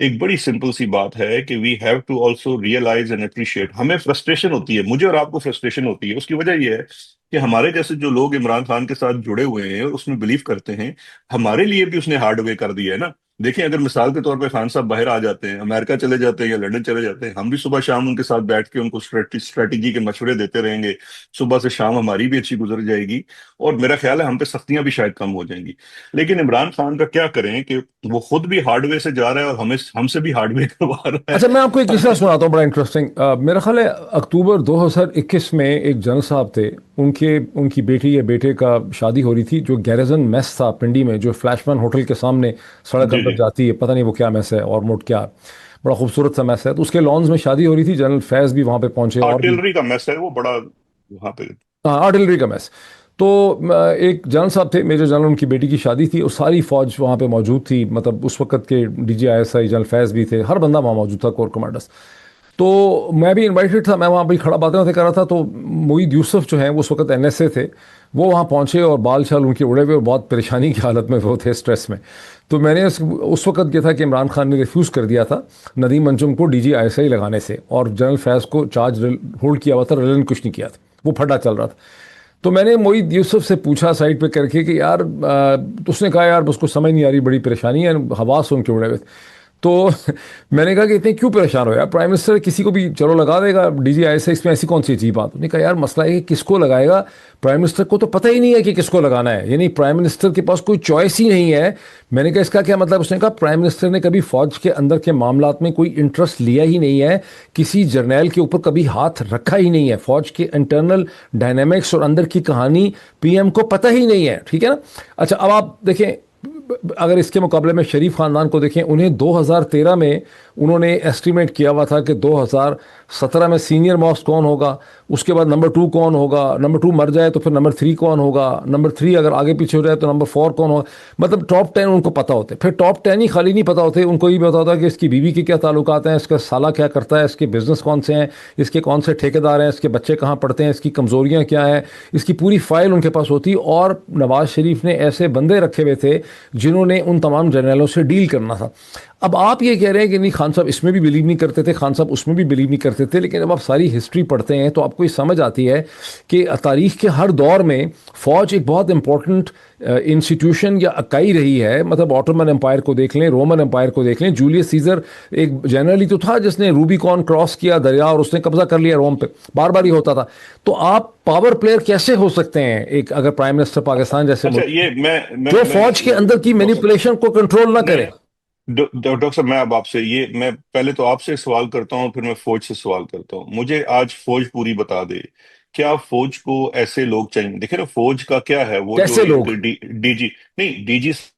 ایک بڑی سمپل سی بات ہے کہ we have to also realize and appreciate. ہمیں فرسٹریشن ہوتی ہے، مجھے اور آپ کو فرسٹریشن ہوتی ہے. اس کی وجہ یہ ہے کہ ہمارے جیسے جو لوگ عمران خان کے ساتھ جڑے ہوئے ہیں اور اس میں بلیو کرتے ہیں، ہمارے لیے بھی اس نے ہارڈ وے کر دیا ہے نا. دیکھیں، اگر مثال کے طور پہ خان صاحب باہر آ جاتے ہیں، امریکہ چلے جاتے ہیں یا لندن چلے جاتے ہیں، ہم بھی صبح شام ان کے ساتھ بیٹھ کے ان کو اسٹریٹجی کے مشورے دیتے رہیں گے. صبح سے شام ہماری بھی اچھی گزر جائے گی، اور میرا خیال ہے ہم پہ سختیاں بھی شاید کم ہو جائیں گی. لیکن عمران خان کا کیا کریں کہ وہ خود بھی ہارڈ وے سے جا رہا ہے اور ہم سے بھی ہارڈ وے کروا رہا اچھا، میں آپ کو ایک قصہ ہے. سناتا ہوں بڑا انٹرسٹنگ. میرا خیال ہے اکتوبر 2021 میں ایک جنرل صاحب تھے، ان کی بیٹی یا بیٹے کا شادی ہو رہی تھی، جو گیرزن میس تھا پنڈی میں، جو فلیش مین ہوٹل کے سامنے سڑک جی اندر جی. جاتی ہے، پتہ نہیں وہ کیا میس ہے اور موٹ کیا، بڑا خوبصورت سا میس ہے. تو اس کے لانز میں شادی ہو رہی تھی، جنرل فیض بھی وہاں پہ پہنچے اور بھی. آرٹلری کا میس ہے وہ بڑا وہاں پہ. ہاں، آرٹلری کا میس. تو ایک جنرل صاحب تھے میجر جنرل، ان کی بیٹی کی شادی تھی اور ساری فوج وہاں پہ موجود تھی. مطلب اس وقت کے D G I S I general Faiz بھی تھے، ہر بندہ وہاں موجود تھا، کور کمانڈرس. تو میں بھی انوائٹڈ تھا، میں وہاں پہ کھڑا باتیں باتیں کر رہا تھا. تو معید یوسف جو ہیں وہ اس وقت این ایس اے تھے، وہ وہاں پہنچے اور بال چھال ان کے اڑے ہوئے اور بہت پریشانی کی حالت میں وہ تھے، اسٹریس میں. تو میں نے اس وقت یہ تھا کہ عمران خان نے ریفیوز کر دیا تھا ندیم انجم کو ڈی جی آئی ایس آئی لگانے سے، اور جنرل فیض کو چارج ہولڈ کیا ہوا تھا، ریلن کچھ نہیں کیا تھا، وہ پھٹا چل رہا تھا. تو میں نے معید یوسف سے پوچھا سائڈ پہ کر کے کہ یار اس نے کہا یار اس کو سمجھ نہیں آ رہی، بڑی پریشانی ہے، حواس ان کے اڑے ہوئے. تو میں نے کہا کہ اتنے کیوں پریشان ہو یار، پرائم منسٹر کسی کو بھی چلو لگا دے گا D G I S S میں، ایسی کون سی عجیب بات. انہوں نے کہا یار مسئلہ ہے کہ کس کو لگائے گا، پرائم منسٹر کو تو پتہ ہی نہیں ہے کہ کس کو لگانا ہے، یعنی پرائم منسٹر کے پاس کوئی چوائس ہی نہیں ہے. میں نے کہا اس کا کیا مطلب؟ اس نے کہا پرائم منسٹر نے کبھی فوج کے اندر کے معاملات میں کوئی انٹرسٹ لیا ہی نہیں ہے، کسی جرنیل کے اوپر کبھی ہاتھ رکھا ہی نہیں ہے، فوج کے انٹرنل ڈائنامکس اور اندر کی کہانی پی ایم کو پتہ ہی نہیں ہے. ٹھیک ہے نا؟ اچھا، اب آپ دیکھیں، اگر اس کے مقابلے میں شریف خاندان کو دیکھیں، انہیں 2013 میں انہوں نے ایسٹیمیٹ کیا ہوا تھا کہ 2017 میں سینئر موسٹ کون ہوگا، اس کے بعد نمبر 2 کون ہوگا، نمبر 2 مر جائے تو پھر نمبر 3 کون ہوگا، نمبر 3 اگر آگے پیچھے ہو جائے تو نمبر 4 کون ہوگا. مطلب ٹاپ 10 ان کو پتا ہوتے. پھر ٹاپ 10 ہی خالی نہیں پتا ہوتے، ان کو یہ بھی پتا ہوتا ہے کہ اس کی بیوی کے کیا تعلقات ہیں، اس کا سالہ کیا کرتا ہے، اس کے بزنس کون سے ہیں، اس کے کون سے ٹھیکیدار ہیں، اس کے بچے کہاں پڑھتے ہیں، اس کی کمزوریاں کیا ہیں، اس کی پوری فائل ان کے پاس ہوتی. اور نواز شریف نے ایسے بندے رکھے ہوئے تھے جنہوں نے ان تمام جرنیلوں سے ڈیل کرنا تھا. اب آپ یہ کہہ رہے ہیں کہ نہیں خان صاحب اس میں بھی بلیو نہیں کرتے تھے، خان صاحب اس میں بھی بلیو نہیں کرتے تھے، لیکن جب آپ ساری ہسٹری پڑھتے ہیں تو آپ کو یہ سمجھ آتی ہے کہ تاریخ کے ہر دور میں فوج ایک بہت امپورٹنٹ انسٹیٹیوشن یا اکائی رہی ہے. مطلب آٹومن امپائر کو دیکھ لیں، رومن امپائر کو دیکھ لیں، جولیس سیزر ایک جنرلی تو تھا جس نے روبی کون کراس کیا دریا اور اس نے قبضہ کر لیا روم پہ، بار بار ہی ہوتا تھا. تو آپ پاور پلیئر کیسے ہو سکتے ہیں ایک اگر پرائم منسٹر پاکستان جیسے اچھا، ملک یہ جو فوج کے اندر کی ڈاکٹر مینیپولیشن کو کنٹرول نہ کرے؟ نہیں ڈاکٹر صاحب، میں اب آپ سے میں پہلے تو آپ سے سوال کرتا ہوں، پھر میں فوج سے سوال کرتا ہوں. مجھے آج فوج پوری بتا دے، کیا فوج کو ایسے لوگ چاہیے؟ دیکھیں نا، فوج کا کیا ہے وہ جو کیسے لوگ؟ ایک ڈی جی، نہیں ڈی جی